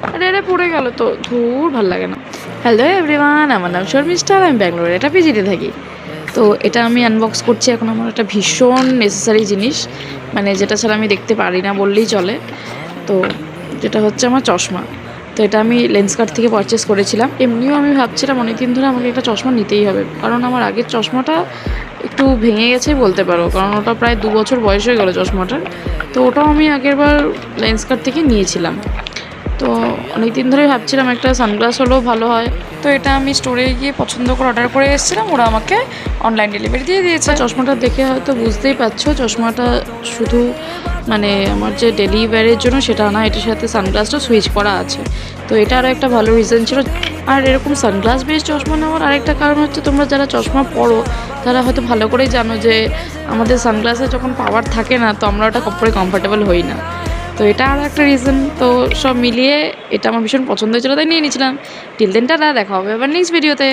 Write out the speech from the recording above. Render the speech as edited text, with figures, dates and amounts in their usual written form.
আরে পড়ে গেল তো, ধুর ভাল লাগে না। হ্যালো এভরিওয়ান, আমার নাম শর্মিষ্ঠা, আমি ব্যাঙ্গালোরে এটা পিজিতে থাকি। তো এটা আমি আনবক্স করছি এখন। আমার একটা ভীষণ নেসেসারি জিনিস, মানে যেটা ছাড়া আমি দেখতে পারি না বললেই চলে। তো যেটা হচ্ছে আমার চশমা। তো এটা আমি লেন্সকার্ট থেকে পারচেস করেছিলাম। এমনিও আমি ভাবছিলাম অনেক দিন ধরে আমাকে একটা চশমা নিতেই হবে, কারণ আমার আগের চশমাটা একটু ভেঙে গেছে বলতে পারো, কারণ ওটা প্রায় 2 বছর বয়স হয়ে গেলো চশমাটার। তো ওটাও আমি আগেরবার লেন্সকার্ট থেকে নিয়েছিলাম। তো অনেক দিন ধরেই ভাবছিলাম একটা সানগ্লাস হলেও ভালো হয়। তো এটা আমি স্টোরে গিয়ে পছন্দ করে অর্ডার করে এসেছিলাম, ওরা আমাকে অনলাইন ডেলিভারি দিয়ে দিয়েছে। চশমাটা দেখে হয়তো বুঝতেই পারছো, চশমাটা শুধু মানে আমার যে ডেলি ওয়্যারের জন্য সেটা না, এটার সাথে সানগ্লাসটা সুইচ করা আছে। তো এটা আরও একটা ভালো রিজন ছিল। আর এরকম সানগ্লাস বেস চশমা নেওয়ার আরেকটা কারণ হচ্ছে, তোমরা যারা চশমা পরো তারা হয়তো ভালো করেই জানো যে আমাদের সানগ্লাসে যখন পাওয়ার থাকে না, তো আমরা ওটা পরে কমফোর্টেবল হই না। তো এটা আরও একটা রিজন। তো সব মিলিয়ে এটা আমার ভীষণ পছন্দ হয়েছিলো, তাই নিয়ে নিয়েছিলাম। টিল দেন টাটা, দেখা হবে আবার নেক্সট ভিডিওতে।